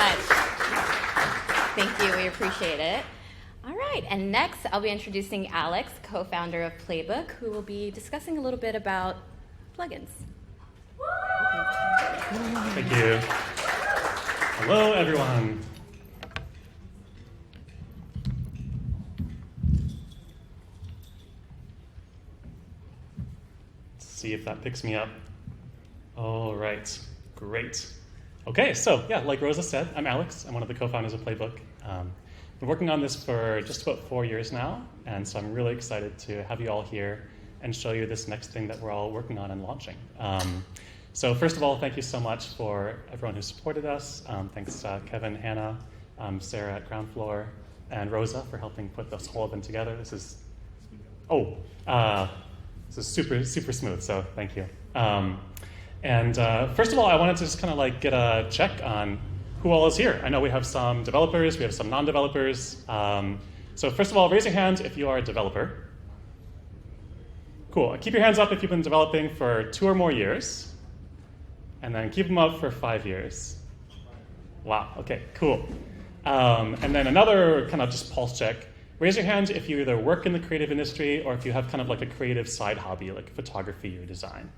much. Thank you. We appreciate it. All right. And next, I'll be introducing Alex, co-founder of Playbook, who will be discussing a little bit about plugins. Thank you. Hello, everyone. Let's see if that picks me up. All right, great. Okay, so yeah, like Rosa said, I'm Alex. I'm one of the co-founders of Playbook. Been working on this for just about 4 years now, and so I'm really excited to have you all here and show you this next thing that we're all working on and launching. So first of all, thank you so much for everyone who supported us. Thanks Kevin, Hannah, Sarah at Ground Floor, and Rosa for helping put this whole event together. This is super, super smooth, so thank you. First of all, I wanted to just kind of like get a check on who all is here. I know we have some developers, we have some non-developers. So first of all, raise your hand if you are a developer. Cool, keep your hands up if you've been developing for 2 or more years. And then keep them up for 5 years. Wow, okay, cool. And then another kind of just pulse check. Raise your hand if you either work in the creative industry or if you have kind of like a creative side hobby, like photography or design.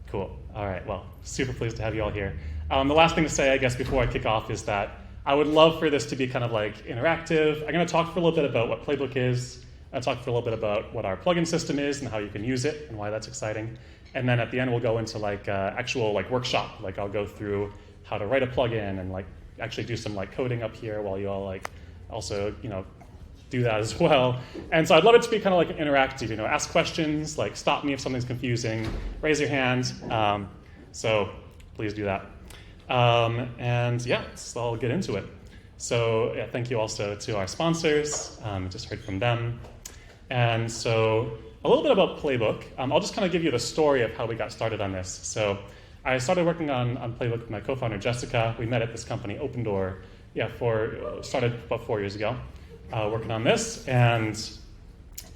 Cool, all right, well, super pleased to have you all here. The last thing to say, I guess, before I kick off is that I would love for this to be kind of like interactive. I'm gonna talk for a little bit about what Playbook is. I'll talk for a little bit about what our plugin system is and how you can use it and why that's exciting. And then at the end, we'll go into like actual like workshop. Like I'll go through how to write a plugin and like actually do some like coding up here while you all like also, do that as well. And so I'd love it to be kind of like interactive, ask questions, like stop me if something's confusing, raise your hand. So please do that. And yeah, so I'll get into it. So yeah, thank you also to our sponsors. Just heard from them. And so a little bit about Playbook. I'll just kind of give you the story of how we got started on this. So I started working on Playbook with my co-founder, Jessica. We met at this company, Open Door, started about 4 years ago, working on this. And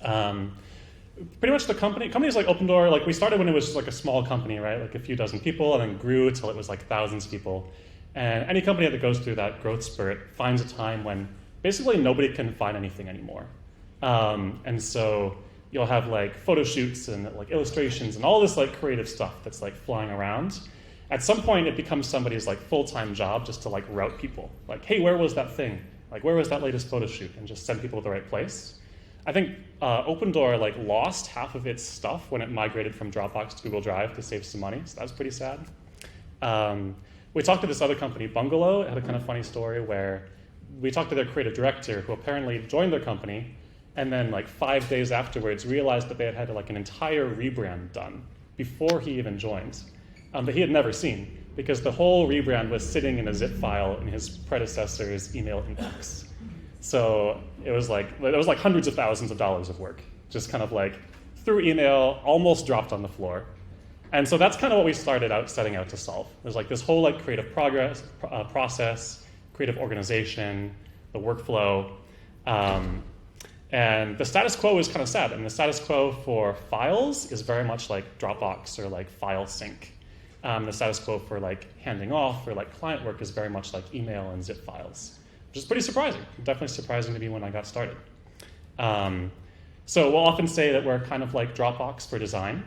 pretty much the companies like Open Door, like we started when it was just like a small company, right? Like a few dozen people, and then grew until it was like thousands of people. And any company that goes through that growth spurt finds a time when basically nobody can find anything anymore. And so you'll have like photo shoots and like illustrations and all this like creative stuff that's like flying around. At some point it becomes somebody's like full-time job just to like route people. Like, hey, where was that thing? Like, where was that latest photo shoot? And just send people to the right place. I think Open Door like lost half of its stuff when it migrated from Dropbox to Google Drive to save some money, so that was pretty sad. We talked to this other company, Bungalow. It had a kind of funny story where we talked to their creative director who apparently joined their company and then like 5 days afterwards realized that they had had like an entire rebrand done before he even joined that he had never seen because the whole rebrand was sitting in a zip file in his predecessor's email inbox. So it was like hundreds of thousands of dollars of work, just kind of like through email, almost dropped on the floor. And so that's kind of what we started out setting out to solve. There's like this whole like creative process, creative organization, the workflow. And the status quo is kind of sad. And the status quo for files is very much like Dropbox or like file sync. The status quo for like handing off or like client work is very much like email and zip files, which is pretty surprising. Definitely surprising to me when I got started. So we'll often say that we're kind of like Dropbox for design.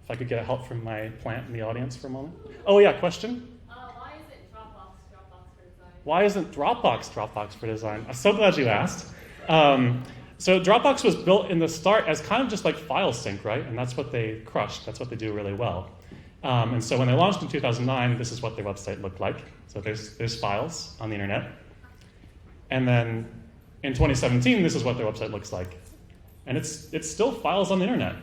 If I could get help from my plant in the audience for a moment. Oh yeah, question? Why isn't Dropbox for design? Why isn't Dropbox for design? I'm so glad you asked. So Dropbox was built in the start as kind of just like file sync, right? And that's what they crushed. That's what they do really well. And so when they launched in 2009, this is what their website looked like. So there's files on the internet. And then in 2017, this is what their website looks like. And it's still files on the internet.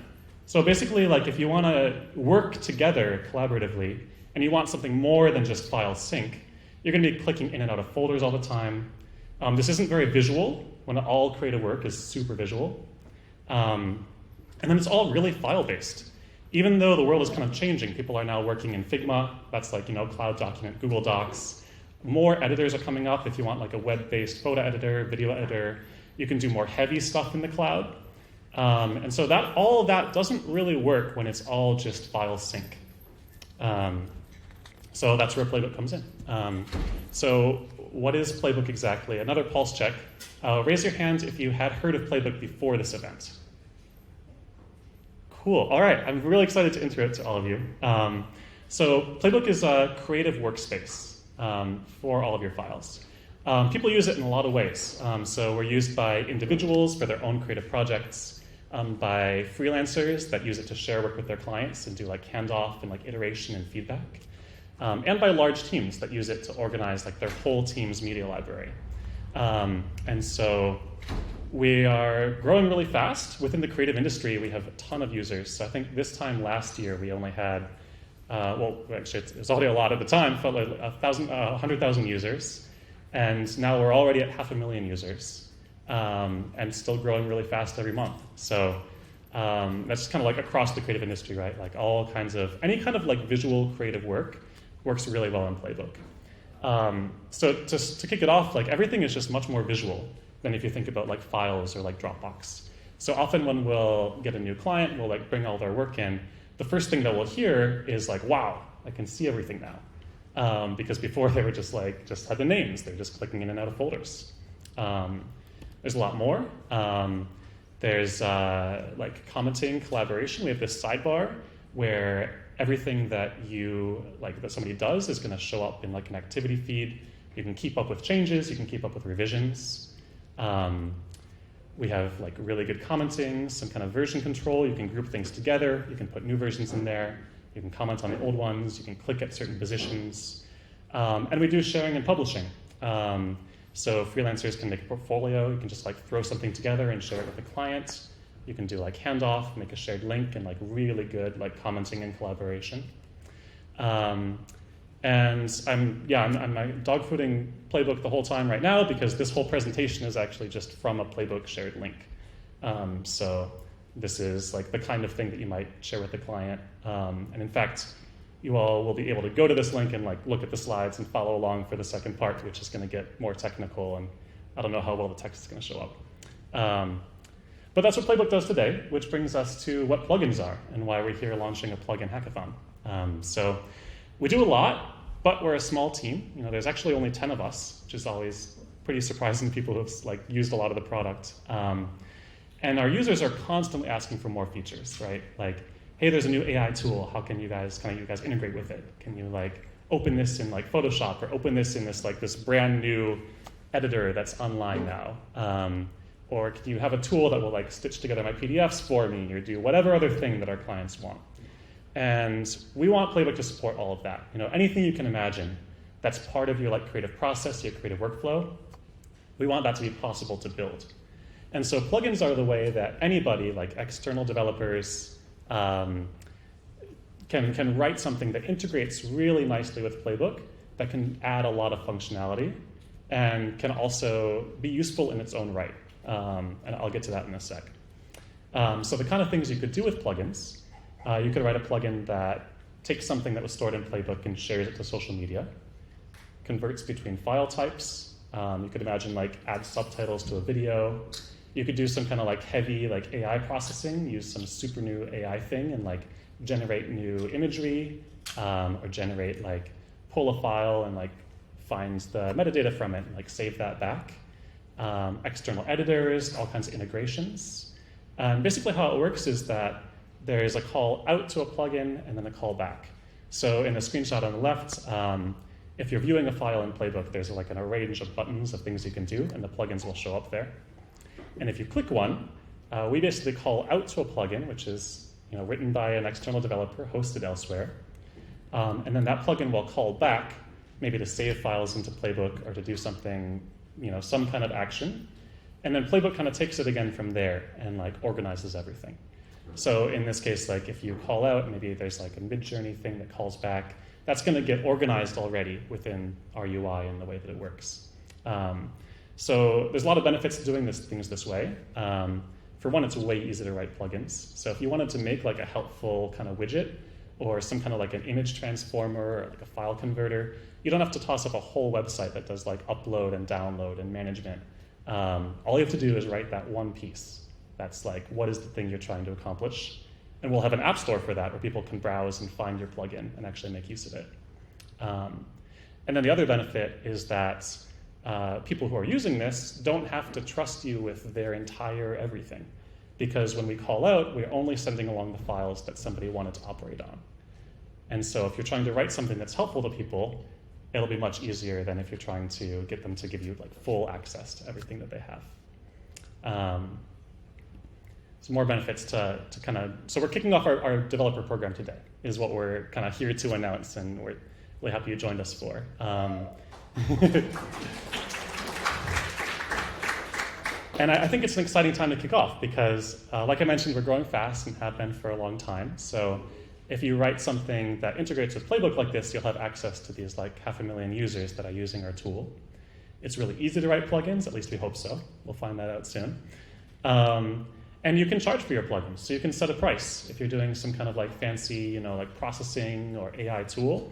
So basically, like if you want to work together collaboratively and you want something more than just file sync, you're going to be clicking in and out of folders all the time. This isn't very visual when all creative work is super visual. And then it's all really file-based. Even though the world is kind of changing, people are now working in Figma. That's like, cloud document, Google Docs. More editors are coming up. If you want like a web-based photo editor, video editor, you can do more heavy stuff in the cloud. And so all of that doesn't really work when it's all just file sync. So that's where Playbook comes in. So what is Playbook exactly? Another pulse check. Raise your hand if you had heard of Playbook before this event. Cool. All right. I'm really excited to intro it to all of you. So Playbook is a creative workspace for all of your files. People use it in a lot of ways. So we're used by individuals for their own creative projects, by freelancers that use it to share work with their clients and do like handoff and like iteration and feedback, and by large teams that use it to organize like their whole team's media library. And so we are growing really fast. Within the creative industry, we have a ton of users. So I think this time last year, we only had, well, actually, it was already a lot at the time, felt like 100,000 users. And now we're already at 500,000 users, and still growing really fast every month. So that's kind of like across the creative industry, right? Like all kinds of, any kind of like visual creative work works really well in Playbook. So to kick it off, like everything is just much more visual than if you think about like files or like Dropbox. So often when we'll get a new client, we'll like bring all their work in, the first thing that we'll hear is like, wow, I can see everything now. Because before they were just had the names, they're just clicking in and out of folders. There's a lot more. There's like commenting, collaboration. We have this sidebar where everything that that somebody does is going to show up in like an activity feed. You can keep up with changes. You can keep up with revisions. We have like really good commenting, some kind of version control. You can group things together. You can put new versions in there. You can comment on the old ones. You can click at certain positions. And we do sharing and publishing. So freelancers can make a portfolio. You can just like throw something together and share it with a client. You can do like handoff, make a shared link, and like really good like commenting and collaboration. And I'm dogfooding Playbook the whole time right now because this whole presentation is actually just from a Playbook shared link. So this is like the kind of thing that you might share with the client. And in fact, you all will be able to go to this link and like look at the slides and follow along for the second part, which is going to get more technical, and I don't know how well the text is going to show up. But that's what Playbook does today, which brings us to what plugins are and why we're here launching a plugin hackathon. So we do a lot, but we're a small team. You know, there's actually only 10 of us, which is always pretty surprising to people who've like used a lot of the product. And our users are constantly asking for more features, right? Like, hey, there's a new AI tool. How can you guys integrate with it? Can you like open this in like Photoshop, or open this in this brand new editor that's online now? Or can you have a tool that will like stitch together my PDFs for me, or do whatever other thing that our clients want? And we want Playbook to support all of that. You know, anything you can imagine that's part of your like creative process, your creative workflow, we want that to be possible to build. And so plugins are the way that anybody, like external developers, can write something that integrates really nicely with Playbook, that can add a lot of functionality, and can also be useful in its own right. And I'll get to that in a sec. So the kind of things you could do with plugins, you could write a plugin that takes something that was stored in Playbook and shares it to social media, converts between file types. You could imagine like add subtitles to a video. You could do some kind of like heavy like AI processing, use some super new AI thing and like generate new imagery, or generate like pull a file and like find the metadata from it and like save that back. External editors, all kinds of integrations. And basically how it works is that there's a call out to a plugin and then a call back. So in the screenshot on the left, if you're viewing a file in Playbook, there's like an range of buttons of things you can do, and the plugins will show up there. And if you click one, we basically call out to a plugin, which is written by an external developer, hosted elsewhere. And then that plugin will call back, maybe to save files into Playbook or to do something, some kind of action. And then Playbook kind of takes it again from there and like organizes everything. So in this case, like if you call out, maybe there's like a mid-journey thing that calls back, that's going to get organized already within our UI and the way that it works. So there's a lot of benefits to doing things this way. For one, it's way easier to write plugins. So if you wanted to make like a helpful kind of widget or some kind of like an image transformer or like a file converter, you don't have to toss up a whole website that does like upload and download and management. All you have to do is write that one piece. That's like, what is the thing you're trying to accomplish? And we'll have an app store for that where people can browse and find your plugin and actually make use of it. And then the other benefit is that people who are using this don't have to trust you with their entire everything. Because when we call out, we're only sending along the files that somebody wanted to operate on. And so if you're trying to write something that's helpful to people, it'll be much easier than if you're trying to get them to give you like full access to everything that they have. Some more benefits to kind of, so we're kicking off our developer program today, is what we're kind of here to announce, and we're really happy you joined us for. And I think it's an exciting time to kick off because, like I mentioned, we're growing fast and have been for a long time. So if you write something that integrates with Playbook like this, you'll have access to these like 500,000 users that are using our tool. It's really easy to write plugins, at least we hope so. We'll find that out soon. And you can charge for your plugins. So you can set a price. If you're doing some kind of like fancy, like processing or AI tool,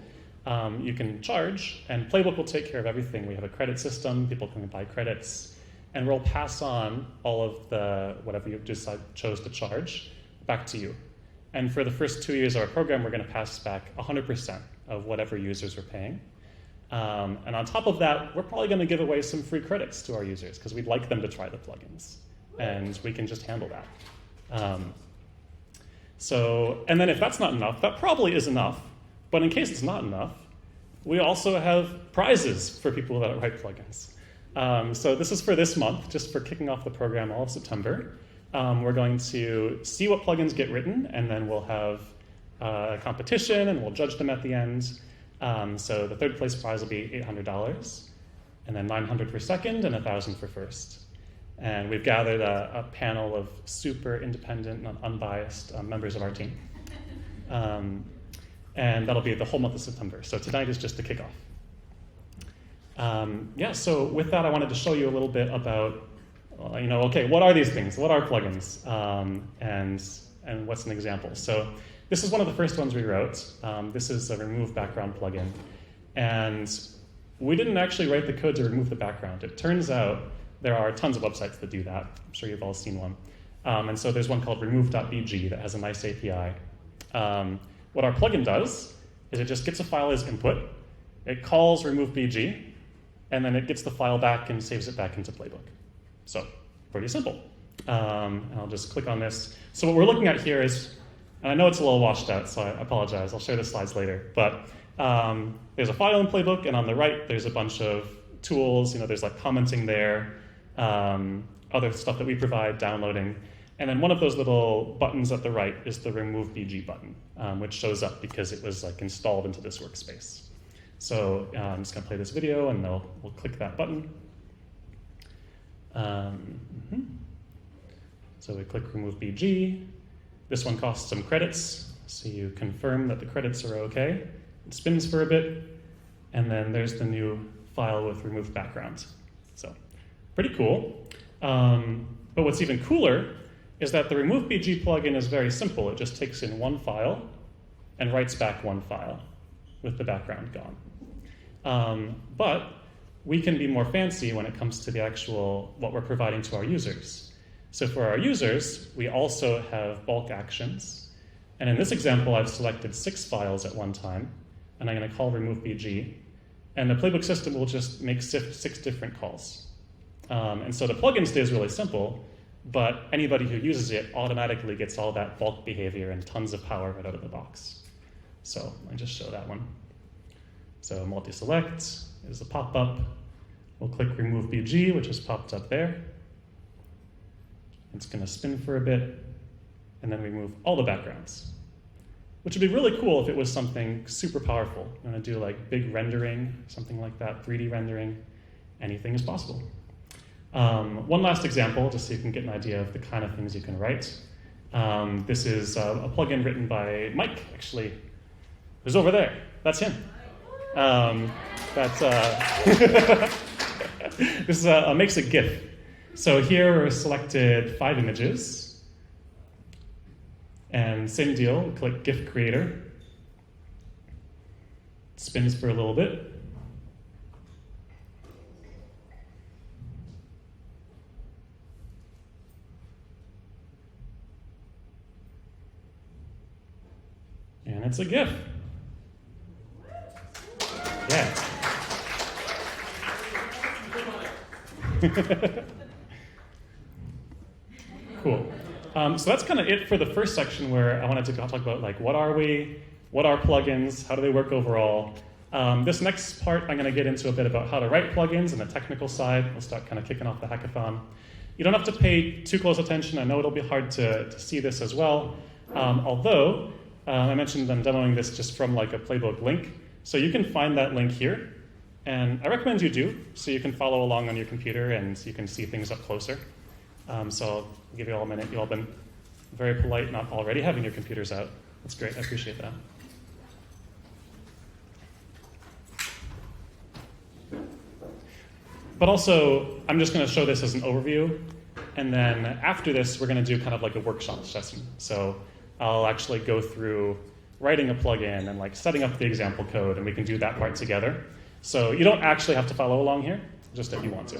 you can charge, and Playbook will take care of everything. We have a credit system, people can buy credits, and we'll pass on all of the, whatever you chose to charge, back to you. And for the first 2 years of our program, we're gonna pass back 100% of whatever users are paying. And on top of that, we're probably gonna give away some free credits to our users because we'd like them to try the plugins. And we can just handle that. And then if that's not enough, that probably is enough, but in case it's not enough, we also have prizes for people that write plugins. So this is for this month, just for kicking off the program all of September. We're going to see what plugins get written, and then we'll have a competition, and we'll judge them at the end. So the third place prize will be $800, and then $900 for second, and $1,000 for first. And we've gathered a panel of super independent and unbiased members of our team. And that'll be the whole month of September. So tonight is just the kickoff. So with that, I wanted to show you a little bit about, okay, what are these things? What are plugins? And what's an example? So this is one of the first ones we wrote. This is a remove background plugin. And we didn't actually write the code to remove the background. It turns out there are tons of websites that do that. I'm sure you've all seen one. And so there's one called remove.bg that has a nice API. What our plugin does is it just gets a file as input, it calls remove.bg, and then it gets the file back and saves it back into Playbook. So pretty simple. And I'll just click on this. So what we're looking at here is, and I know it's a little washed out, so I apologize. I'll share the slides later. But there's a file in Playbook, and on the right, there's a bunch of tools. There's like commenting there, other stuff that we provide, downloading. And then one of those little buttons at the right is the remove BG button, which shows up because it was like installed into this workspace. So I'm just gonna play this video, and we'll click that button. So we click remove BG. This one costs some credits, so you confirm that the credits are okay. It spins for a bit, and then there's the new file with removed background. So pretty cool. But what's even cooler is that the remove BG plugin is very simple. It just takes in one file and writes back one file with the background gone. But we can be more fancy when it comes to the actual, what we're providing to our users. So for our users, we also have bulk actions. And in this example, I've selected 6 files at one time, and I'm gonna call remove BG. And the Playbook system will just make 6 different calls. And so the plugin stays really simple, but anybody who uses it automatically gets all that bulk behavior and tons of power right out of the box. So let me just show that one. So multi-select is a pop-up. We'll click remove BG, which is popped up there. It's gonna spin for a bit, and then remove all the backgrounds, which would be really cool if it was something super powerful. You wanna do like big rendering, something like that, 3D rendering, anything is possible. One last example, just so you can get an idea of the kind of things you can write. This is a plugin written by Mike, actually, who's over there. That's him. This is makes a GIF. So here we're selected 5 images. And same deal, we click GIF Creator. It spins for a little bit. And it's a GIF. Yeah. Cool. So that's kind of it for the first section where I wanted to talk about like what are we, what are plugins, how do they work overall. This next part I'm going to get into a bit about how to write plugins and the technical side. We'll start kind of kicking off the hackathon. You don't have to pay too close attention. I know it'll be hard to see this as well. Although I mentioned I'm demoing this just from like a Playbook link. So you can find that link here. And I recommend you do, so you can follow along on your computer and you can see things up closer. So I'll give you all a minute. You all been very polite, not already having your computers out. That's great. I appreciate that. But also, I'm just going to show this as an overview. And then after this, we're going to do kind of like a workshop session. So I'll actually go through writing a plugin and like setting up the example code, and we can do that part together. So you don't actually have to follow along here, just if you want to.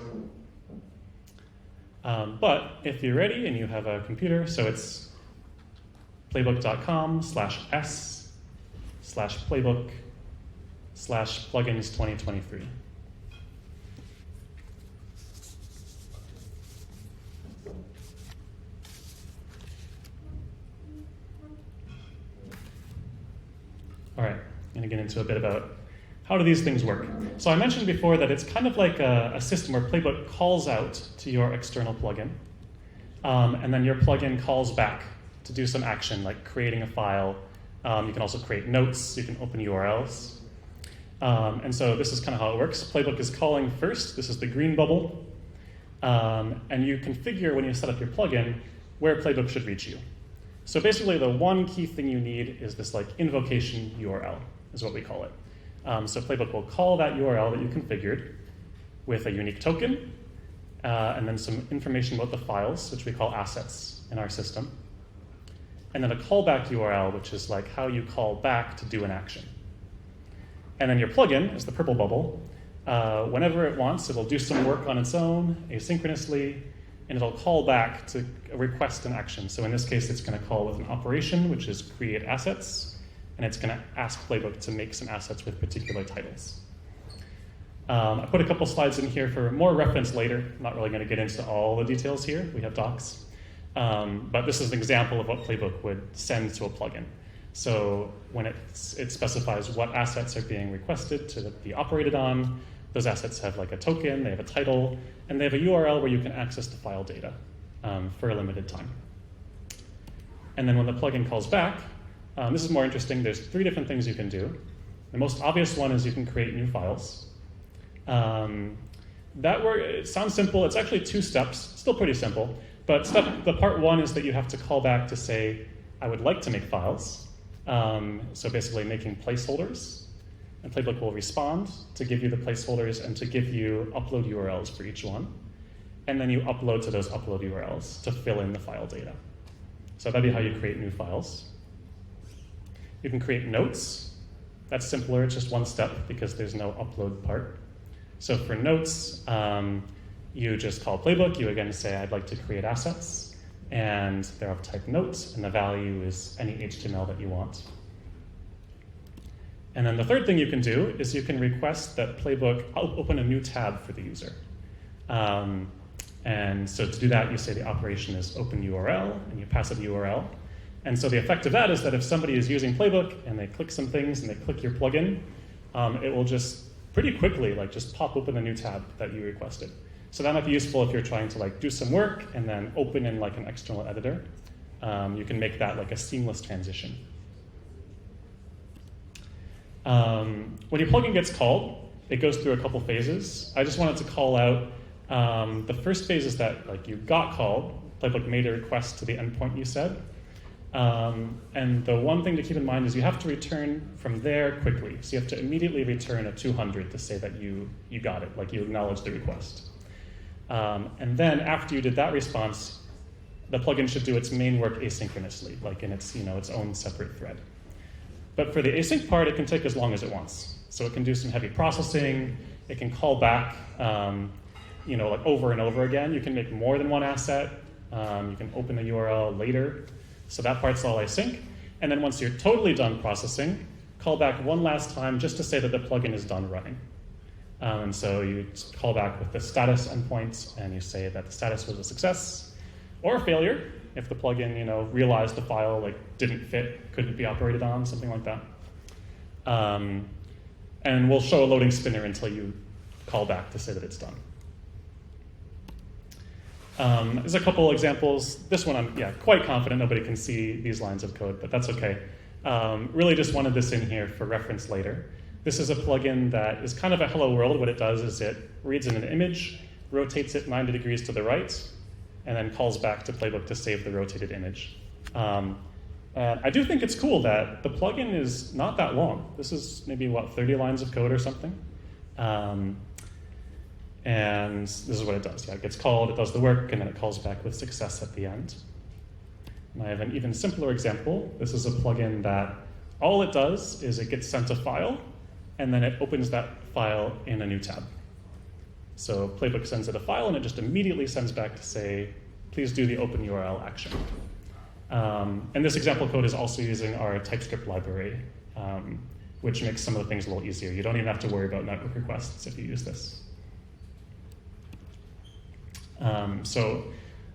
But if you're ready and you have a computer, so it's playbook.com/s/playbook/plugins2023. All right, I'm going to get into a bit about how do these things work. So I mentioned before that it's kind of like a system where Playbook calls out to your external plugin, and then your plugin calls back to do some action, like creating a file. You can also create notes. You can open URLs. And so this is kind of how it works. Playbook is calling first. This is the green bubble. And you configure when you set up your plugin where Playbook should reach you. So basically, the one key thing you need is this like invocation URL, is what we call it. So Playbook will call that URL that you configured with a unique token, and then some information about the files, which we call assets in our system. And then a callback URL, which is like how you call back to do an action. And then your plugin is the purple bubble. Whenever it wants, it'll do some work on its own, asynchronously, and it'll call back to request an action. So in this case, it's going to call with an operation, which is create assets, and it's going to ask Playbook to make some assets with particular titles. I put a couple slides in here for more reference later. I'm not really going to get into all the details here. We have docs. But this is an example of what Playbook would send to a plugin. So when it specifies what assets are being requested to be operated on, those assets have like a token, they have a title, and they have a URL where you can access the file data for a limited time. And then when the plugin calls back, this is more interesting. There's 3 different things you can do. The most obvious one is you can create new files. It sounds simple. It's actually 2 steps, still pretty simple. But the part 1 is that you have to call back to say, I would like to make files. So basically making placeholders. And Playbook will respond to give you the placeholders and to give you upload URLs for each one. And then you upload to those upload URLs to fill in the file data. So that'd be how you create new files. You can create notes. That's simpler, it's just 1 step because there's no upload part. So for notes, you just call Playbook. You again say, I'd like to create assets. And they're of type notes, and the value is any HTML that you want. And then the third thing you can do is you can request that Playbook open a new tab for the user. And so to do that, you say the operation is open URL, and you pass it a URL. And so the effect of that is that if somebody is using Playbook and they click some things and they click your plugin, it will just pretty quickly just pop open a new tab that you requested. So that might be useful if you're trying to do some work and then open in an external editor. You can make that a seamless transition. When your plugin gets called, it goes through a couple phases. I just wanted to call out the first phase is that you got called. Playbook made a request to the endpoint you said. And the one thing to keep in mind is you have to return from there quickly. So you have to immediately return a 200 to say that you got it, you acknowledge the request. And then after you did that response, the plugin should do its main work asynchronously, in its its own separate thread. But for the async part, it can take as long as it wants. So it can do some heavy processing. It can call back, over and over again. You can make more than one asset. You can open the URL later. So that part's all async. And then once you're totally done processing, call back one last time just to say that the plugin is done running. And so you call back with the status endpoint, and you say that the status was a success or a failure if the plugin, realized the file didn't fit, couldn't be operated on, something like that. And we'll show a loading spinner until you call back to say that it's done. There's a couple examples. This one I'm quite confident nobody can see these lines of code, but that's okay. Really just wanted this in here for reference later. This is a plugin that is kind of a hello world. What it does is it reads in an image, rotates it 90 degrees to the right, and then calls back to Playbook to save the rotated image. And I do think it's cool that the plugin is not that long. This is maybe, 30 lines of code or something. And this is what it does. It gets called, it does the work, and then it calls back with success at the end. And I have an even simpler example. This is a plugin that all it does is it gets sent a file, and then it opens that file in a new tab. So Playbook sends it a file, and it just immediately sends back to say, please do the open URL action. And this example code is also using our TypeScript library, which makes some of the things a little easier. You don't even have to worry about network requests if you use this. So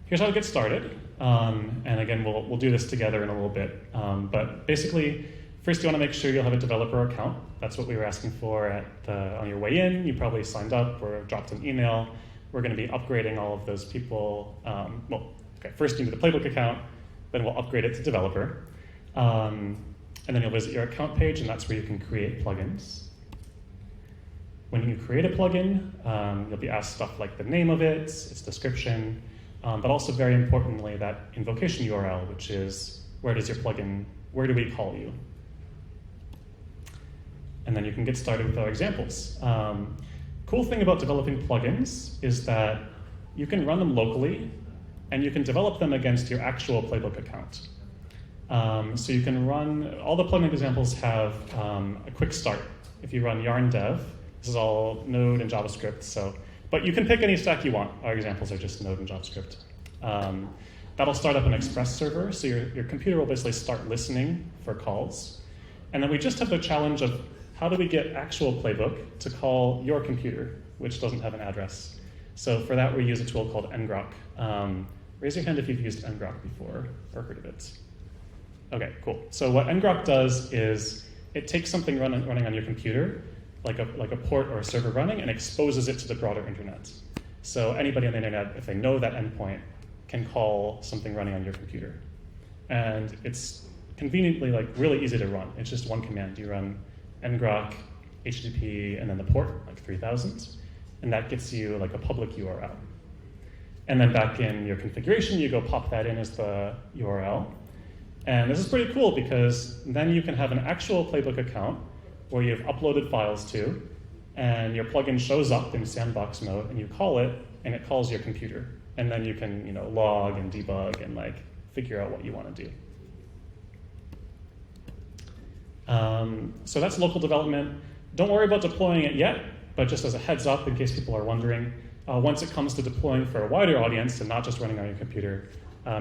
here's how to get started. And again, we'll do this together in a little bit. But basically, first you want to make sure you'll have a developer account. That's what we were asking for on your way in. You probably signed up or dropped an email. We're going to be upgrading all of those people. First you need a Playbook account, then we'll upgrade it to developer. And then you'll visit your account page, and that's where you can create plugins. When you create a plugin, you'll be asked stuff like the name of it, its description, but also very importantly, that invocation URL, which is where do we call you? And then you can get started with our examples. Cool thing about developing plugins is that you can run them locally, and you can develop them against your actual Playbook account. So you can run, all the plugin examples have a Quickstart. If you run yarn dev, this is all Node and JavaScript, but you can pick any stack you want. Our examples are just Node and JavaScript. That'll start up an Express server, so your computer will basically start listening for calls. And then we just have the challenge of how do we get actual Playbook to call your computer, which doesn't have an address. So for that, we use a tool called ngrok. Raise your hand if you've used ngrok before or heard of it. Okay, cool. So what ngrok does is it takes something running on your computer, like a port or a server running, and exposes it to the broader internet. So anybody on the internet, if they know that endpoint, can call something running on your computer. And it's conveniently really easy to run. It's just one command. You run ngrok, HTTP, and then the port, 3000, and that gets you a public URL. And then back in your configuration, you go pop that in as the URL. And this is pretty cool because then you can have an actual Playbook account where you've uploaded files to, and your plugin shows up in sandbox mode, and you call it, and it calls your computer. And then you can log and debug and figure out what you want to do. So that's local development. Don't worry about deploying it yet, but just as a heads up in case people are wondering, once it comes to deploying for a wider audience and not just running on your computer,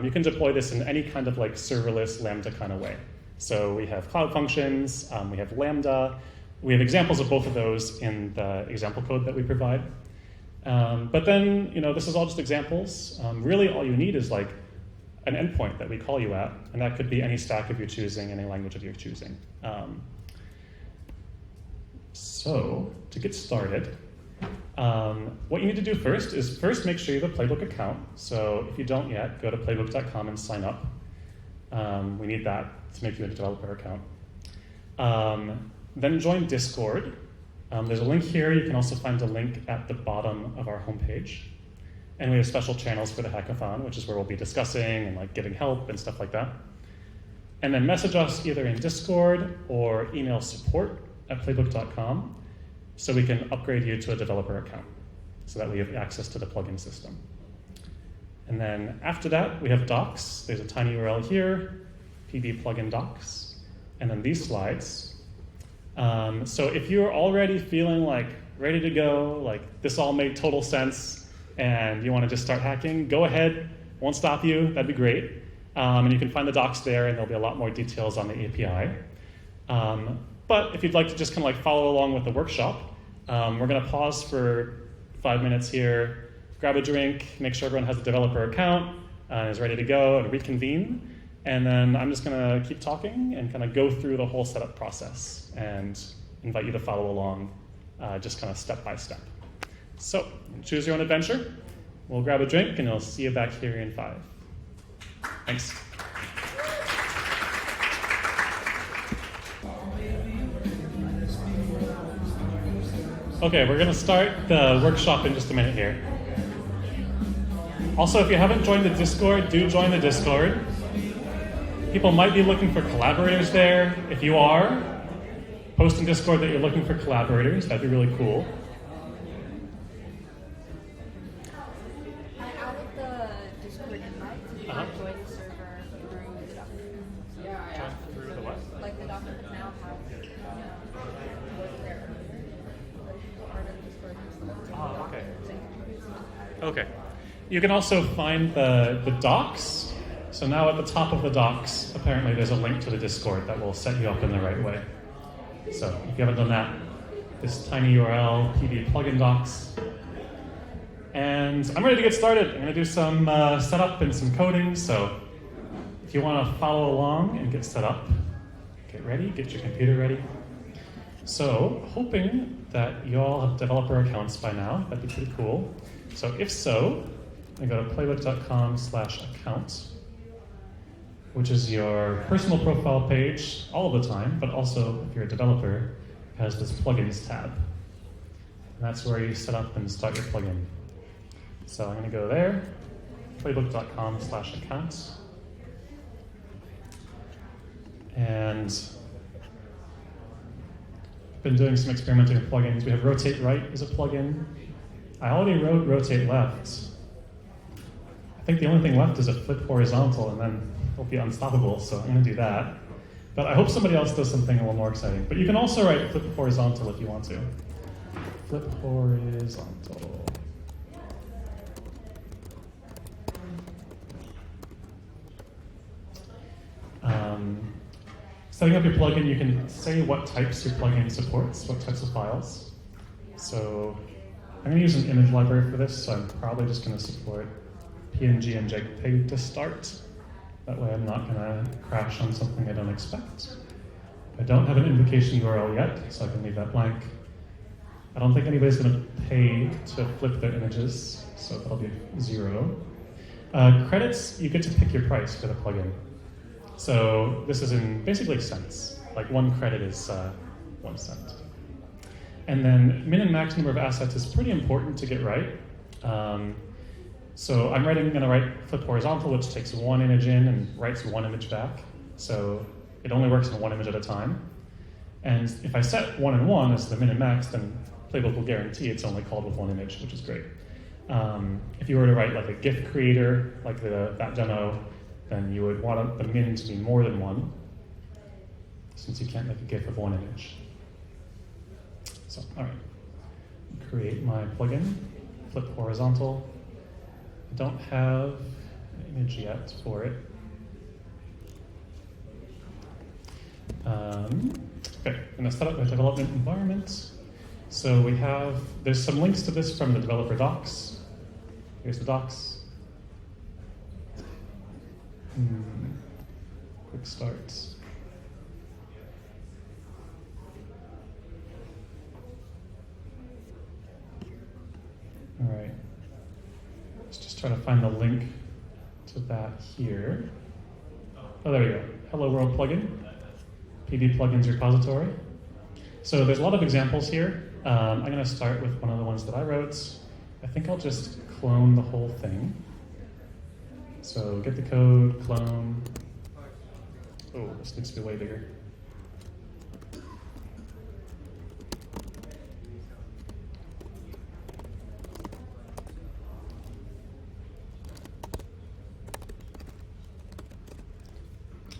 you can deploy this in any kind of serverless Lambda kind of way. So we have Cloud Functions, we have Lambda. We have examples of both of those in the example code that we provide. But then, this is all just examples. Really, all you need is an endpoint that we call you at, and that could be any stack of your choosing, any language of your choosing. So to get started, what you need to do first is make sure you have a Playbook account. So if you don't yet, go to playbook.com and sign up. We need that to make you a developer account. Then join Discord. There's a link here. You can also find a link at the bottom of our homepage. And we have special channels for the hackathon, which is where we'll be discussing and getting help and stuff like that. And then message us either in Discord or email support@playbook.com so we can upgrade you to a developer account so that we have access to the plugin system. And then after that, we have docs. There's a tiny URL here, pb plugin docs, and then these slides. So if you're already feeling ready to go, this all made total sense, and you want to just start hacking, go ahead, won't stop you, that'd be great. And you can find the docs there, and there'll be a lot more details on the API. But if you'd like to just kind of like follow along with the workshop, we're going to pause for 5 minutes here, grab a drink, make sure everyone has a developer account, is ready to go, and reconvene. And then I'm just going to keep talking and kind of go through the whole setup process and invite you to follow along just kind of step by step. So choose your own adventure. We'll grab a drink, and I'll see you back here in 5. Thanks. Okay, we're going to start the workshop in just a minute here. Also, if you haven't joined the Discord, do join the Discord. People might be looking for collaborators there. If you are, post in Discord that you're looking for collaborators. That'd be really cool. I added the Discord invite to join the server through the document. Through the what? Like the document now has was there earlier, but if people aren't in Discord, Oh, okay. Okay. You can also find the docs. So now at the top of the docs, apparently there's a link to the Discord that will set you up in the right way. So if you haven't done that, this tiny URL, pd plugin docs. And I'm ready to get started. I'm going to do some setup and some coding. So if you want to follow along and get set up, get ready, get your computer ready. So hoping that you all have developer accounts by now. That'd be pretty cool. So if so, I go to playbook.com/account, which is your personal profile page all of the time, but also if you're a developer, it has this plugins tab. And that's where you set up and start your plugin. So I'm going to go there, playbook.com/account. And I've been doing some experimenting with plugins. We have Rotate Right as a plugin. I already wrote Rotate Left. I think the only thing left is a Flip Horizontal, and then it'll be unstoppable, so I'm going to do that. But I hope somebody else does something a little more exciting. But you can also write Flip Horizontal if you want to. Flip Horizontal. Setting up your plugin, you can say what types your plugin supports, what types of files. So I'm going to use an image library for this, so I'm probably just going to support PNG and JPEG to start. That way I'm not going to crash on something I don't expect. I don't have an invocation URL yet, so I can leave that blank. I don't think anybody's going to pay to flip their images, so that'll be 0. Credits, you get to pick your price for the plugin. So this is in basically cents. Like 1 credit is 1 cent. And then min and max number of assets is pretty important to get right. So I'm going to write Flip Horizontal, which takes 1 image in and writes 1 image back. So it only works in 1 image at a time. And if I set 1 and 1 as the min and max, then Playbook will guarantee it's only called with 1 image, which is great. If you were to write like a GIF creator, like that demo, then you would want the min to be more than 1, since you can't make a GIF of 1 image. So, all right. Create my plugin, Flip Horizontal. I don't have an image yet for it. Okay, I'm going to set up my development environment. So there's some links to this from the developer docs. Here's the docs. Quickstart. All right. Let's just try to find the link to that here. Oh, there we go. Hello World plugin. PD plugins repository. So there's a lot of examples here. I'm going to start with one of the ones that I wrote. I think I'll just clone the whole thing. So get the code, clone. Oh, this needs to be way bigger.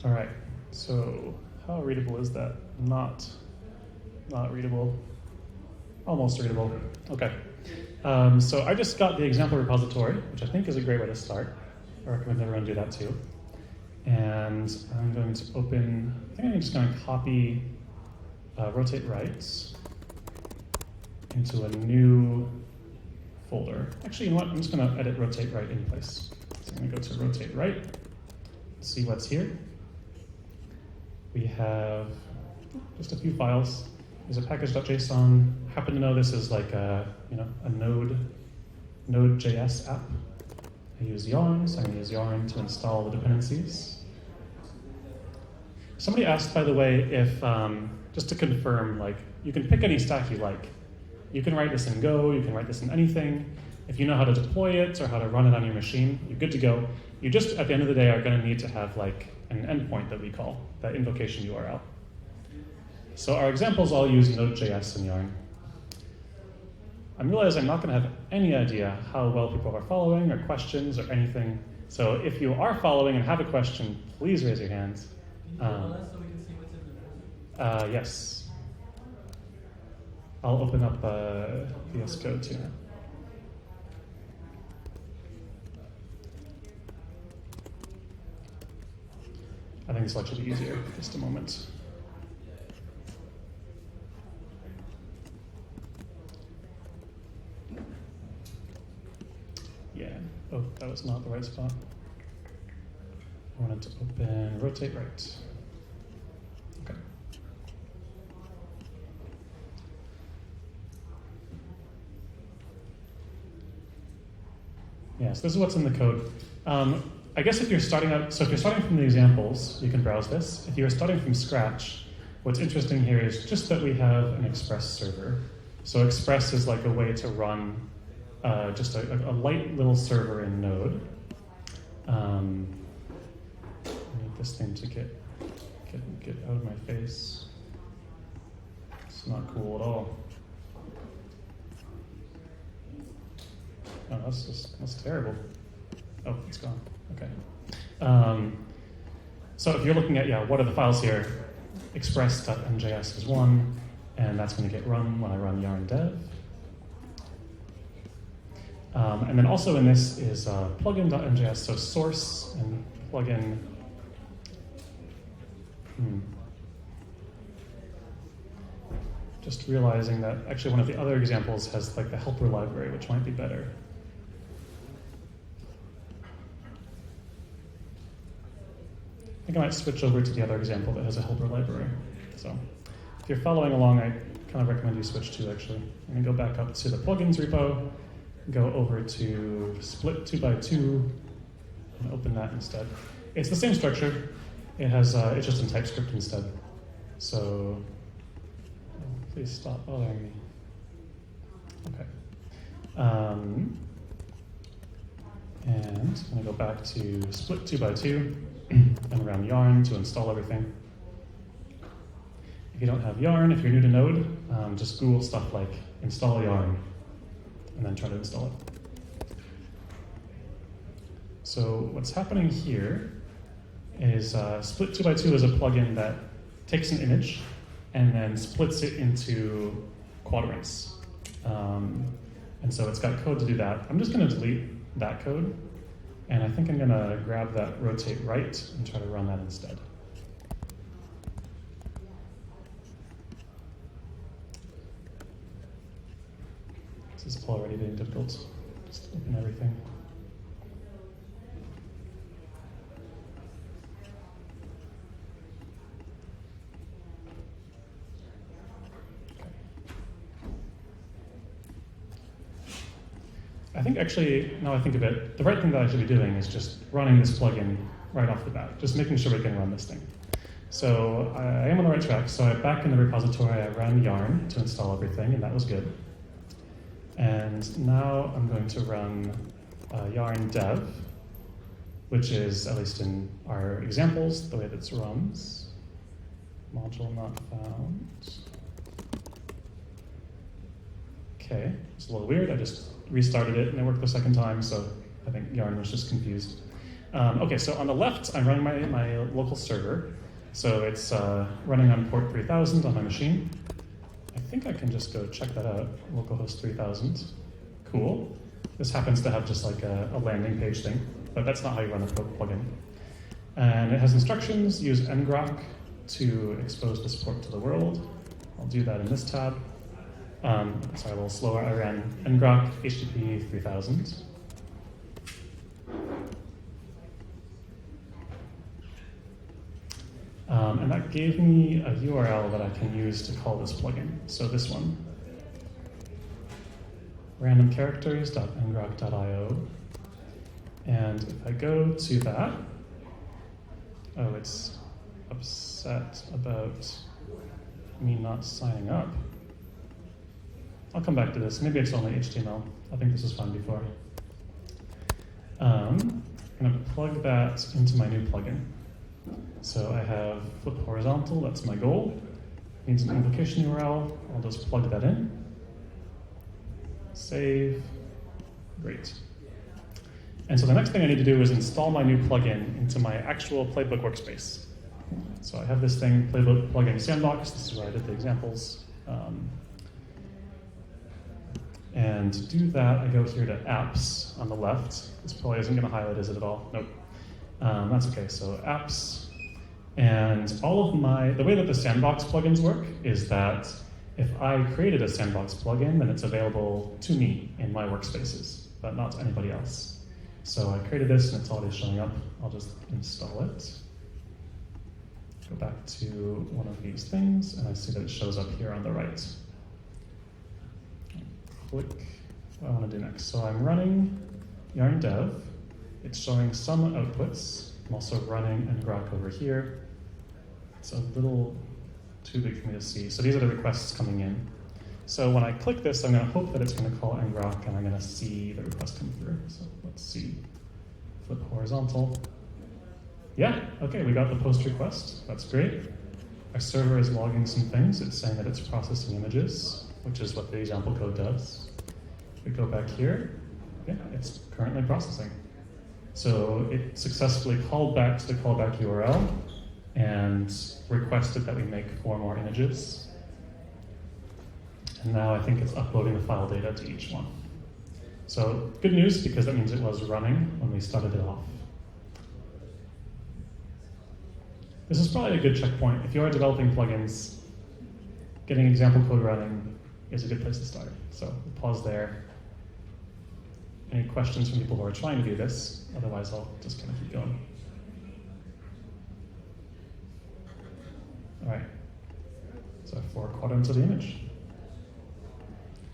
All right, so how readable is that? Not readable. Almost readable. Okay. So I just got the example repository, which I think is a great way to start. I recommend everyone do that too. And I'm going to open, I think I'm just going to copy rotate right into a new folder. Actually, you know what? I'm just going to edit rotate right in place. So I'm going to go to rotate right, see what's here. We have just a few files. There's a package.json. Happen to know this is like a Node.js app. I use Yarn, so I'm going to use Yarn to install the dependencies. Somebody asked, by the way, if, just to confirm, like, you can pick any stack you like. You can write this in Go, you can write this in anything. If you know how to deploy it or how to run it on your machine, you're good to go. You just, at the end of the day, are going to need to have like an endpoint that we call, that invocation URL. So our examples all use Node.js and Yarn. I realize I'm not going to have any idea how well people are following or questions or anything. So if you are following and have a question, please raise your hand. Yes. I'll open up VS Code too. I think this will actually be easier. Just a moment. Yeah. Oh, that was not the right spot. I wanted to open rotate right. Okay. Yes, this is what's in the code. I guess if you're starting out, so if you're starting from the examples, you can browse this. If you're starting from scratch, what's interesting here is just that we have an Express server. So Express is like a way to run just a light little server in Node. I need this thing to get out of my face. It's not cool at all. Oh, that's terrible. Oh, it's gone. Okay. So if you're looking at, what are the files here? Express.njs is one, and that's going to get run when I run yarn dev. And then also in this is plugin.njs, so source and plugin. Just realizing that actually one of the other examples has like the helper library, which might be better. I think I might switch over to the other example that has a helper library. So if you're following along, I kind of recommend you switch to actually. I'm going to go back up to the plugins repo, go over to split 2x2, and open that instead. It's the same structure. It has it's just in TypeScript instead. So please stop bothering me. Okay. And I'm going to go back to split 2x2 and run yarn to install everything. If you don't have yarn, if you're new to Node, just Google stuff like install yarn and then try to install it. So what's happening here is split 2x2 is a plugin that takes an image and then splits it into quadrants. And so it's got code to do that. I'm just going to delete that code, and I think I'm going to grab that rotate right and try to run that instead. This is already being difficult. Just open everything. I think actually, now I think of it, the right thing that I should be doing is just running this plugin right off the bat, just making sure we can run this thing. So I am on the right track. So back in the repository, I ran yarn to install everything, and that was good. And now I'm going to run yarn dev, which is, at least in our examples, the way that it runs. Module not found. Okay, it's a little weird. I just restarted it and it worked the second time, so I think yarn was just confused. Okay, so on the left, I'm running my local server. So it's running on port 3000 on my machine. I think I can just go check that out, localhost 3000. Cool. This happens to have just like a landing page thing, but that's not how you run a plugin. And it has instructions: use ngrok to expose this port to the world. I'll do that in this tab. Sorry, a little slower. I ran ngrok HTTP 3000. And that gave me a URL that I can use to call this plugin. So this one, randomcharacters.ngrok.io. And if I go to that, oh, it's upset about me not signing up. I'll come back to this. Maybe it's only HTML. I think this was fine before. I'm going to plug that into my new plugin. So I have flip horizontal, that's my goal. Needs an invocation URL. I'll just plug that in. Save. Great. And so the next thing I need to do is install my new plugin into my actual Playbook workspace. So I have this thing, Playbook plugin sandbox. This is where I did the examples. And to do that, I go here to apps on the left. This probably isn't going to highlight, is it at all? Nope. That's okay. So apps. And all of the way that the sandbox plugins work is that if I created a sandbox plugin, then it's available to me in my workspaces, but not to anybody else. So I created this and it's already showing up. I'll just install it. Go back to one of these things, and I see that it shows up here on the right. Click what I want to do next. So I'm running yarn dev. It's showing some outputs. I'm also running ngrok over here. It's a little too big for me to see. So these are the requests coming in. So when I click this, I'm going to hope that it's going to call ngrok, and I'm going to see the request come through. So let's see. Flip horizontal. Yeah, okay, we got the post request. That's great. Our server is logging some things. It's saying that it's processing images, which is what the example code does. If we go back here, yeah, it's currently processing. So it successfully called back to the callback URL and requested that we make 4 more images. And now I think it's uploading the file data to each one. So good news, because that means it was running when we started it off. This is probably a good checkpoint. If you are developing plugins, getting example code running is a good place to start. So we'll pause there. Any questions from people who are trying to do this? Otherwise, I'll just kind of keep going. All right. So 4 quadrants of the image.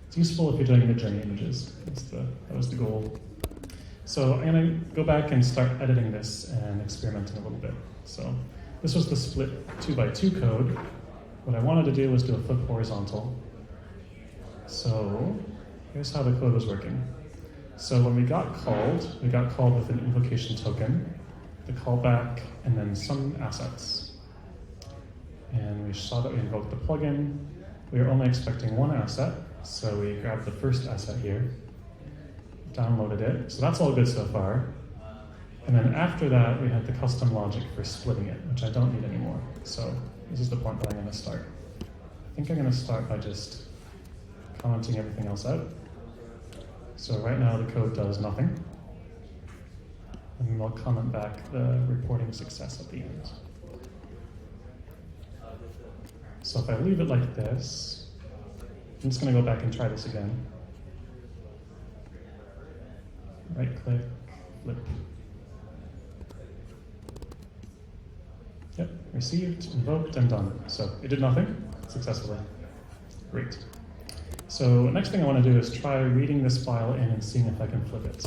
It's useful if you're doing mid-journey images. That was the goal. So I'm going to go back and start editing this and experimenting a little bit. So this was the split 2x2 code. What I wanted to do was do a flip horizontal. So here's how the code was working. So when we got called with an invocation token, the callback, and then some assets. And we saw that we invoked the plugin. We were only expecting 1 asset, so we grabbed the first asset here, downloaded it. So that's all good so far. And then after that, we had the custom logic for splitting it, which I don't need anymore. So this is the point that I'm going to start. I think I'm going to start by just commenting everything else out. So right now the code does nothing. And then we'll comment back the reporting success at the end. So if I leave it like this, I'm just going to go back and try this again. Right click, flip. Yep, received, invoked, and done. So it did nothing successfully. Great. So next thing I want to do is try reading this file in and seeing if I can flip it.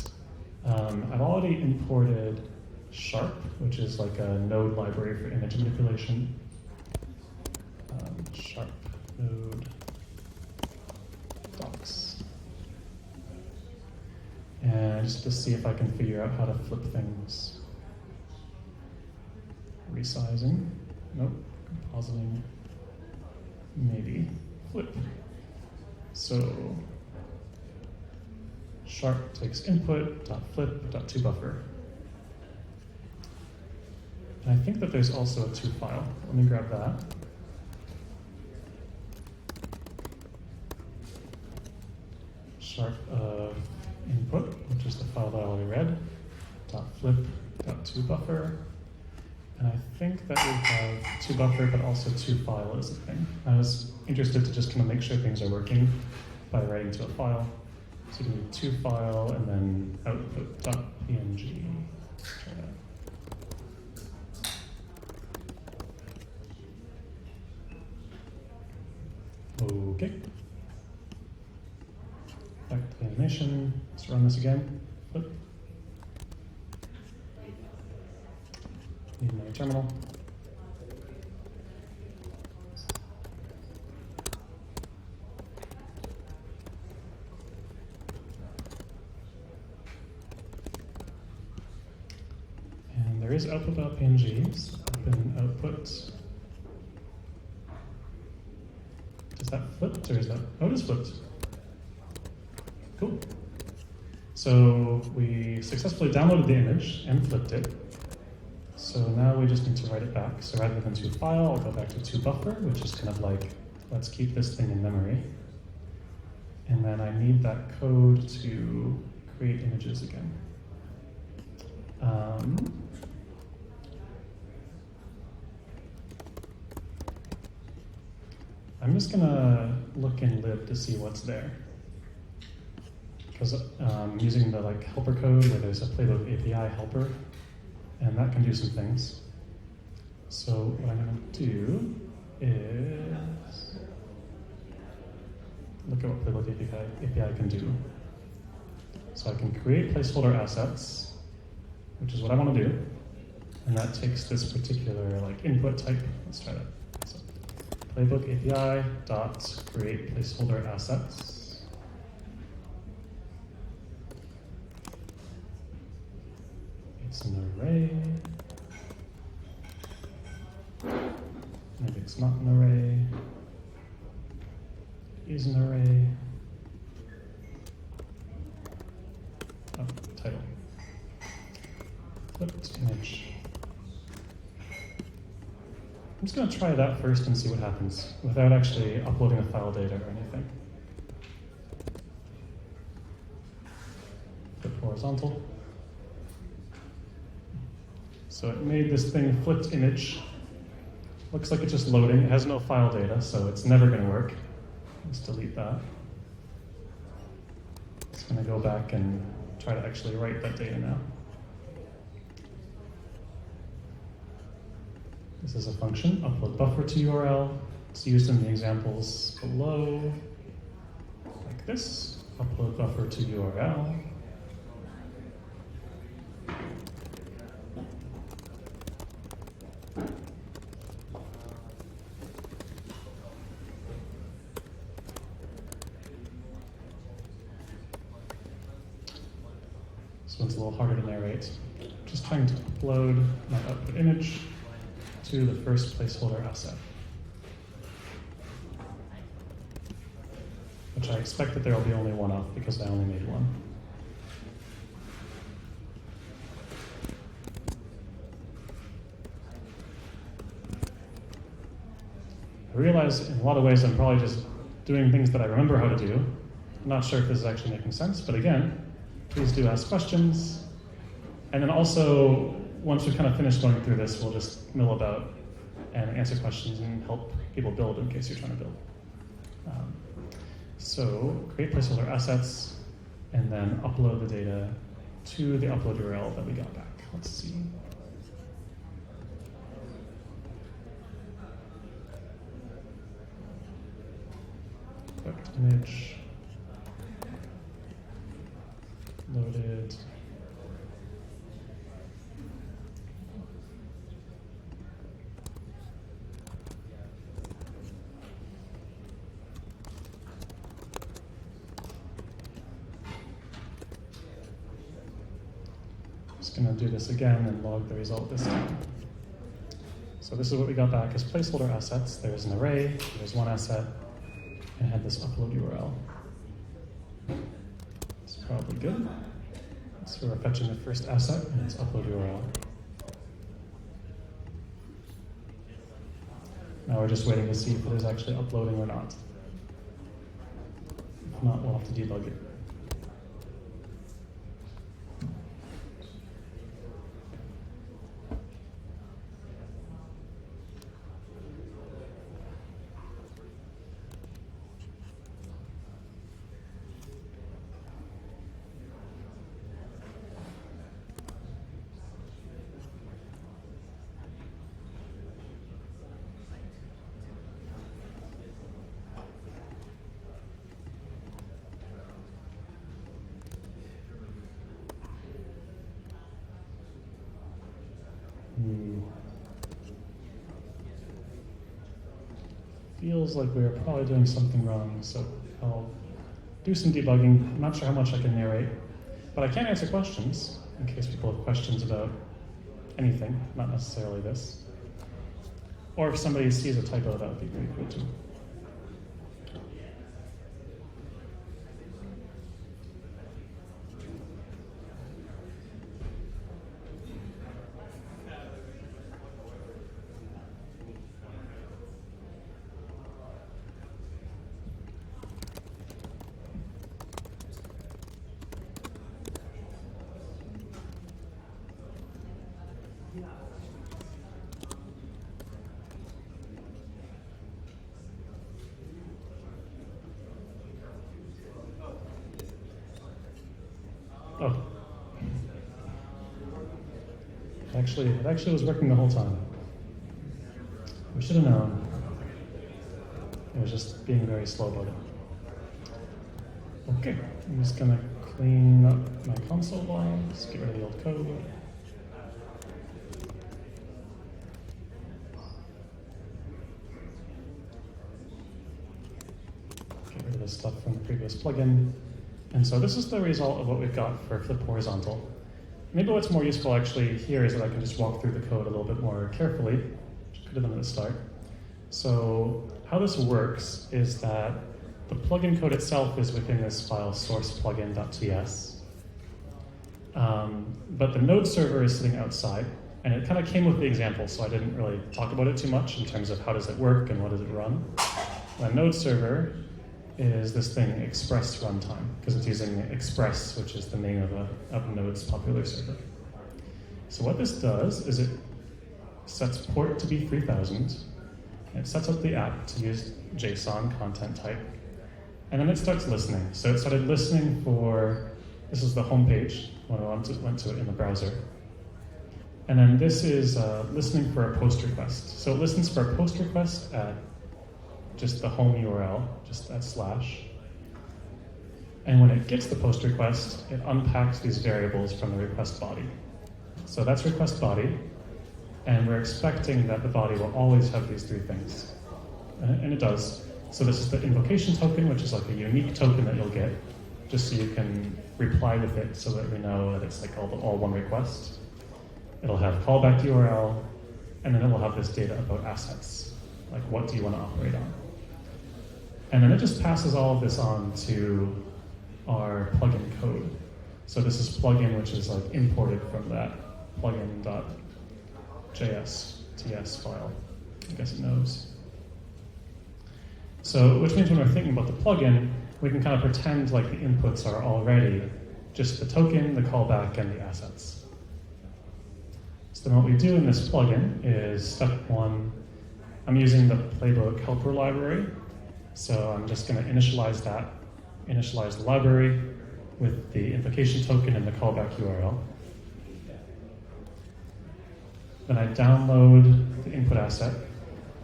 I've already imported Sharp, which is like a node library for image manipulation. Sharp node docs. And just to see if I can figure out how to flip things. Resizing, nope, compositing, maybe, flip. So Sharp takes input, .flip, .toBuffer. And I think that there's also a to file. Let me grab that. Sharp input, which is the file that I already read, .flip, .toBuffer. And I think that we have to buffer, but also to file is a thing. I was interested to just kind of make sure things are working by writing to a file. So you can do to file and then output.png. Try that. Okay. Back to the animation. Let's run this again. Flip. Need my terminal. And there is output.png. So open output. Is that flipped or is that? Oh, it is flipped. Cool. So we successfully downloaded the image and flipped it. So now we just need to write it back. So rather than to file, I'll go back to buffer, which is kind of like, let's keep this thing in memory. And then I need that code to create images again. I'm just gonna look in lib to see what's there. Because I'm using the helper code where there's a Playbook API helper, and that can do some things. So what I'm gonna do is look at what Playbook API can do. So I can create placeholder assets, which is what I want to do, and that takes this particular input type. Let's try that. So, Playbook API dot create placeholder assets. It's an array. Maybe it's not an array. It is an array. Oh, title. Flipped image. I'm just going to try that first and see what happens without actually uploading a file data or anything. Flip horizontal. So it made this thing flipped image. Looks like it's just loading. It has no file data, so it's never going to work. Let's delete that. It's going to go back and try to actually write that data now. This is a function, upload buffer to URL. It's used in the examples below, like this. Upload buffer to URL. This one's a little harder to narrate. Just trying to upload my output image to the first placeholder asset, which I expect that there will be only one of because I only made one. I realize in a lot of ways I'm probably just doing things that I remember how to do. I'm not sure if this is actually making sense, but again, please do ask questions. And then also, once we've kind of finished going through this, we'll just mill about and answer questions and help people build in case you're trying to build. So create placeholder assets, and then upload the data to the upload URL that we got back. Let's see. Image loaded. Just going to do this again and log the result this time. So this is what we got back as placeholder assets. There's an array, there's one asset, and it had this upload URL. It's probably good. So we're fetching the first asset and its upload URL. Now we're just waiting to see if it is actually uploading or not. If not, we'll have to debug it. feels like we're probably doing something wrong, so I'll do some debugging. I'm not sure how much I can narrate, but I can answer questions in case people have questions about anything, not necessarily this. Or if somebody sees a typo, that would be pretty cool too. Oh. It actually was working the whole time. We should have known. It was just being very slow about it. Okay, I'm just gonna clean up my console logs, get rid of the old code. Get rid of the stuff from the previous plugin. And so this is the result of what we've got for flip horizontal. Maybe what's more useful actually here is that I can just walk through the code a little bit more carefully, which could have done at the start. So how this works is that the plugin code itself is within this file source plugin.ts. But the node server is sitting outside, and it kind of came with the example, so I didn't really talk about it too much in terms of how does it work and what does it run. The node server is this thing, Express runtime, because it's using Express, which is the name of Node's popular server. So what this does is it sets port to be 3000, and it sets up the app to use JSON content type, and then it starts listening. So it started listening for, this is the home page when I went to it in the browser. And then this is listening for a post request. So it listens for a post request at just the home URL, just that slash. And when it gets the post request, it unpacks these variables from the request body. So that's request body, and we're expecting that the body will always have these three things. And it does. So this is the invocation token, which is like a unique token that you'll get, just so you can reply with it so that we know that it's like all one request. It'll have callback URL, and then it will have this data about assets, like what do you want to operate on. And then it just passes all of this on to our plugin code. So this is plugin, which is like imported from that plugin.js file. I guess it knows. So, which means when we're thinking about the plugin, we can kind of pretend like the inputs are already just the token, the callback, and the assets. So then what we do in this plugin is step one, I'm using the Playbook helper library. So I'm just going to initialize the library with the invocation token and the callback URL. Then I download the input asset.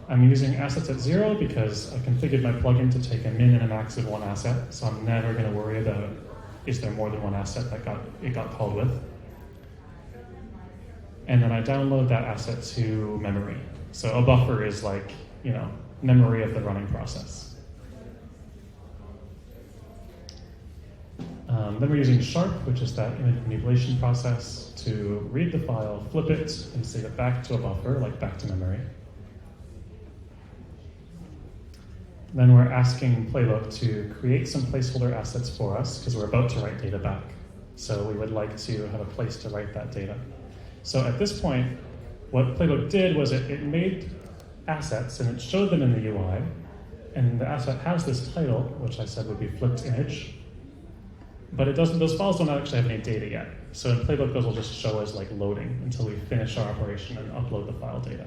I'm using assets at 0 because I configured my plugin to take a min and a max of one asset, so I'm never going to worry about is there more than one asset that it got called with. And then I download that asset to memory. So a buffer is like, memory of the running process. Then we're using sharp, which is that image manipulation process, to read the file, flip it, and save it back to a buffer, like back to memory. Then we're asking Playbook to create some placeholder assets for us, because we're about to write data back. So we would like to have a place to write that data. So at this point, what Playbook did was it made assets, and it showed them in the UI, and the asset has this title, which I said would be flipped image, but it doesn't. Those files don't actually have any data yet. So in Playbook, those will just show as like loading until we finish our operation and upload the file data.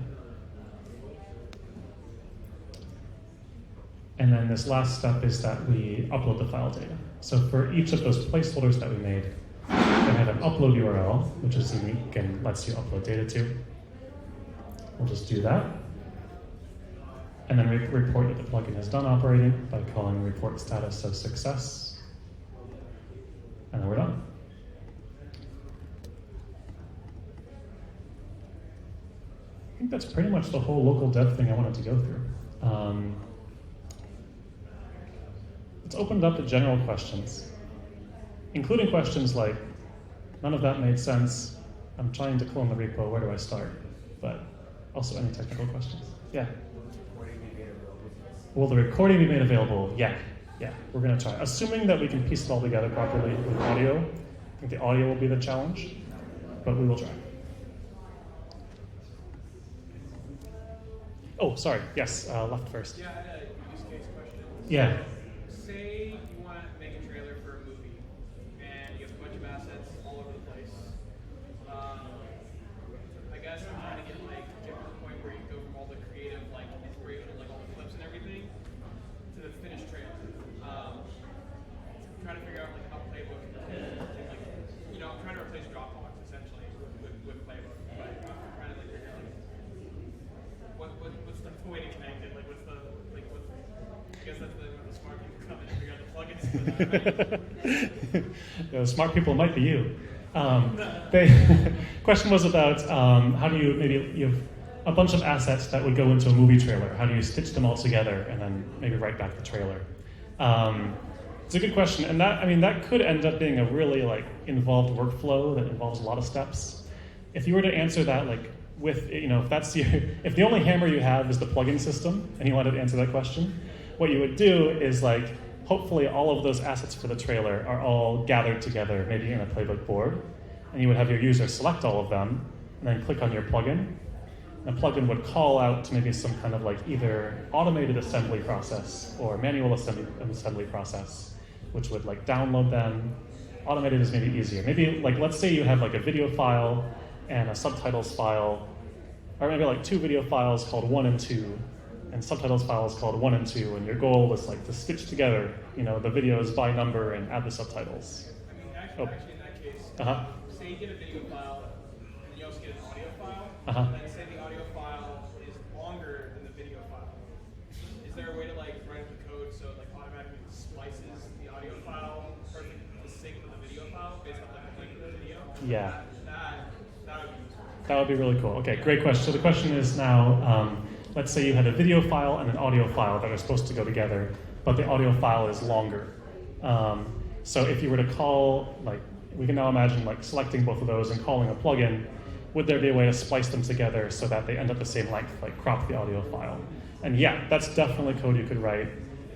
And then this last step is that we upload the file data. So for each of those placeholders that we made, we have an upload URL, which is unique and lets you upload data to. We'll just do that. And then we report that the plugin is done operating by calling report status of success. And then we're done. I think that's pretty much the whole local dev thing I wanted to go through. let's open it up to general questions, including questions like, none of that made sense, I'm trying to clone the repo, where do I start? But also any technical questions. Yeah? Will the recording be made available? Yeah, we're gonna try. Assuming that we can piece it all together properly with audio. I think the audio will be the challenge, but we will try. Oh, sorry, yes, left first. Yeah, I had a use case question. Yeah. Say you want to make a trailer for a movie, and you have a bunch of assets all over the place. I guess I'm trying to get to the point where you go from all the creative, inspiration, all the clips and everything, to the finished trailer. I'm trying to figure out how Playbook, I'm trying to replace Dropbox essentially with Playbook, but I'm trying to figure out what's the way to connect it? I guess that's where the smart people come in and figure out the plugins for that, right? The smart people might be you. The question was about how do you have a bunch of assets that would go into a movie trailer. How do you stitch them all together and then maybe write back the trailer? It's a good question, and that could end up being a really involved workflow that involves a lot of steps. If you were to answer that with, if the only hammer you have is the plugin system and you wanted to answer that question, what you would do is hopefully all of those assets for the trailer are all gathered together, maybe in a Playbook board, and you would have your user select all of them and then click on your plugin. And the plugin would call out to maybe some kind of either automated assembly process or manual assembly process, which would download them. Automated is maybe easier. Maybe let's say you have a video file and a subtitles file, or maybe two video files called 1 and 2, and subtitles files called 1 and 2, and your goal is to stitch together, the videos by number and add the subtitles. Actually, in that case, say you get a video file, and you also get an audio file, and then say the audio file is longer than the video file. Is there a way to write up the code so it automatically splices the audio file perfect to sync with the video file based on the length of the video? Yeah. That would be useful. That would be really cool. Okay, great question. So the question is now, let's say you had a video file and an audio file that are supposed to go together, but the audio file is longer. So if you were to call, we can now imagine selecting both of those and calling a plugin, would there be a way to splice them together so that they end up the same length, crop the audio file? And yeah, that's definitely code you could write,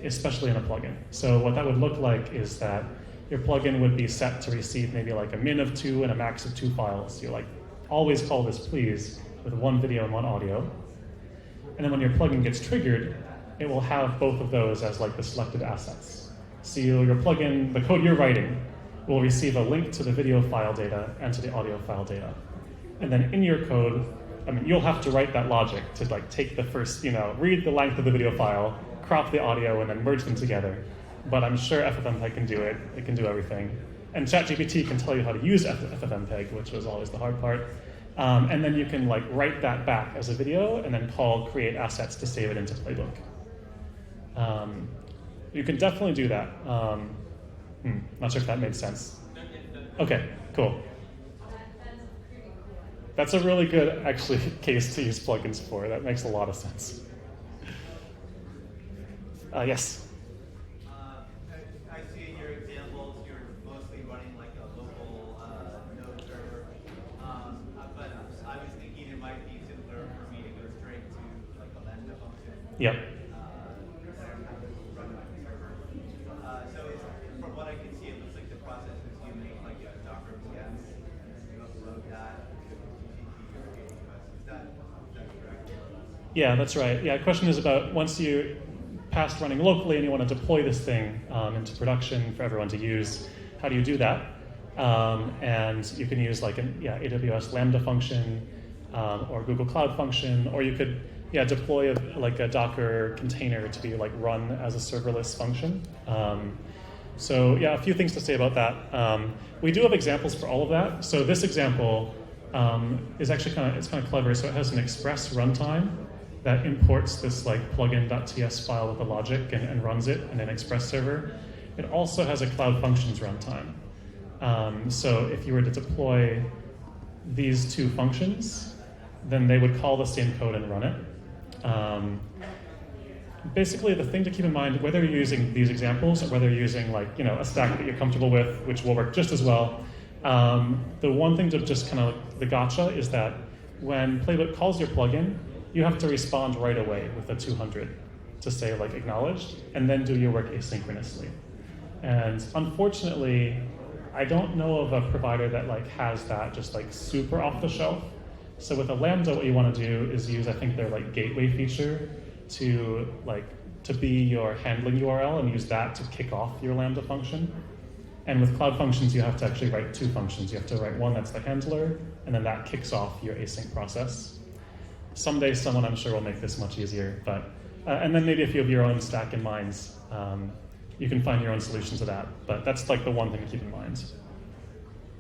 especially in a plugin. So what that would look like is that your plugin would be set to receive maybe a min of 2 and a max of 2 files. You're always call this please with 1 video and 1 audio. And then when your plugin gets triggered, it will have both of those as the selected assets. So your plugin, the code you're writing, will receive a link to the video file data and to the audio file data. And then in your code, you'll have to write that logic to take the first, read the length of the video file, crop the audio, and then merge them together. But I'm sure FFmpeg can do it. It can do everything. And ChatGPT can tell you how to use FFmpeg, which was always the hard part. And then you can write that back as a video and then call create assets to save it into Playbook. You can definitely do that. Not sure if that made sense. Okay, cool. That's a really good, actually, case to use plugins for. That makes a lot of sense. Yes? I see in your examples you're mostly running a local node server, but I was thinking it might be simpler for me to go straight to a Lambda function. Yep. Run my server. So from what I can see, it looks like the process is you make a Docker VM and then you upload that to GCP or AWS. Is that correct? Yeah, that's right. Yeah, the question is about once you past running locally and you want to deploy this thing into production for everyone to use, how do you do that? And you can use an AWS Lambda function or Google Cloud function, or you could deploy a Docker container to be run as a serverless function. So a few things to say about that. We do have examples for all of that. So this example is actually kind of clever. So it has an express runtime that imports this plugin.ts file with the logic and runs it in an Express server. It also has a Cloud Functions runtime. So if you were to deploy these 2 functions, then they would call the same code and run it. basically the thing to keep in mind, whether you're using these examples or whether you're using like, a stack that you're comfortable with, which will work just as well, the one thing to just kind of, the gotcha is that when Playbook calls your plugin, you have to respond right away with a 200 to say like acknowledged, and then do your work asynchronously. And unfortunately, I don't know of a provider that like has that just like super off the shelf. So with a Lambda, what you want to do is use, I think, their like gateway feature to be your handling URL and use that to kick off your Lambda function. And with Cloud Functions, you have to actually write two functions. You have to write one that's the handler, and then that kicks off your async process. Someday, someone I'm sure will make this much easier, but and then maybe if you have your own stack in mind, you can find your own solution to that. But that's like the one thing to keep in mind.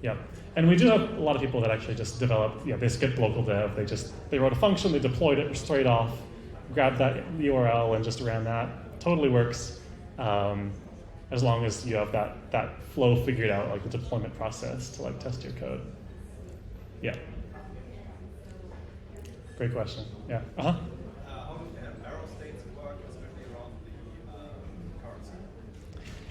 Yeah, and we do have a lot of people that actually just develop. They skip local dev. They wrote a function, they deployed it straight off, grabbed that URL and just ran that. Totally works, as long as you have that flow figured out, like the deployment process to like test your code. Yeah. Great question. Yeah. How do error states work, especially around the currency?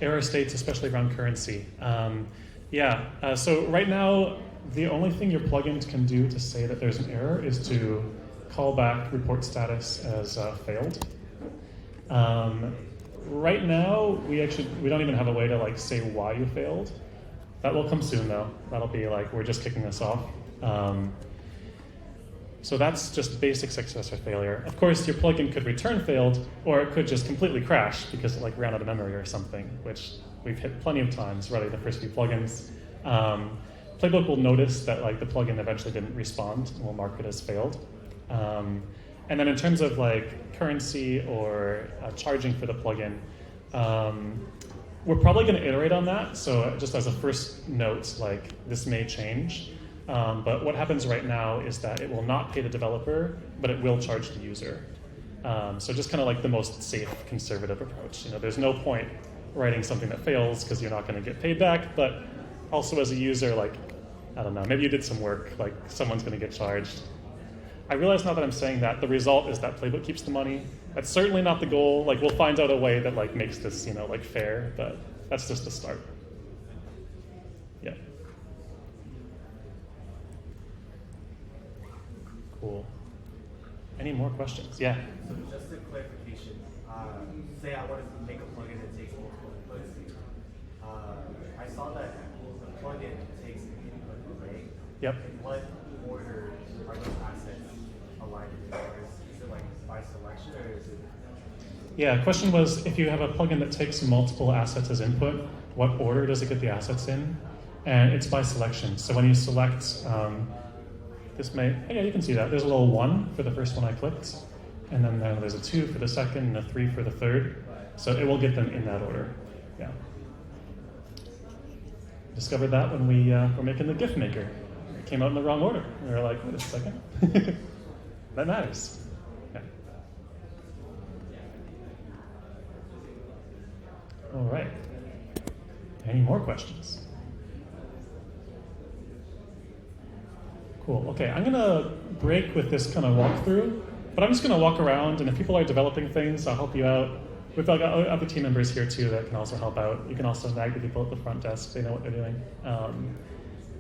Error states, especially around currency. So right now, the only thing your plugins can do to say that there's an error is to call back report status as failed. Right now, we don't even have a way to like say why you failed. That will come soon though. That'll be like, we're just kicking this off. So that's just basic success or failure. Of course, your plugin could return failed, or it could just completely crash because it like ran out of memory or something, which we've hit plenty of times writing the first few plugins. Playbook will notice that like the plugin eventually didn't respond and will mark it as failed. And then in terms of like currency or charging for the plugin, we're probably going to iterate on that. So just as a first note, like this may change. But what happens right now is that it will not pay the developer, but it will charge the user. So just kind of like the most safe, conservative approach. There's no point writing something that fails because you're not going to get paid back. But also as a user, like, I don't know, maybe you did some work, like someone's going to get charged. I realize now that I'm saying that, the result is that Playbook keeps the money. That's certainly not the goal. Like, we'll find out a way that like makes this, like fair, but that's just the start. Yeah. Cool. Any more questions? Yeah. So just a clarification. Say I wanted to make a plugin that takes multiple inputs. I saw that the plugin takes an input array. Yep. In what order are those assets aligned in? Is it like by selection or is it? Yeah, question was, if you have a plugin that takes multiple assets as input, what order does it get the assets in? And it's by selection. So when you select, you can see that. There's a little 1 for the first one I clicked, and then there's a 2 for the second and a 3 for the third. So it will get them in that order. Yeah. Discovered that when we were making the GIF maker. It came out in the wrong order. We were like, wait a second. That matters. Yeah. All right. Any more questions? Cool. Okay, I'm going to break with this kind of walkthrough, but I'm just going to walk around, and if people are developing things, I'll help you out. We've got other team members here, too, that can also help out. You can also nag the people at the front desk. They know what they're doing.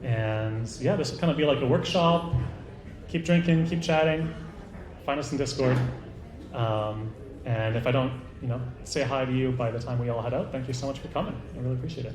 And yeah, this will kind of be like a workshop. Keep drinking, keep chatting. Find us in Discord. And if I don't, say hi to you by the time we all head out, thank you so much for coming. I really appreciate it.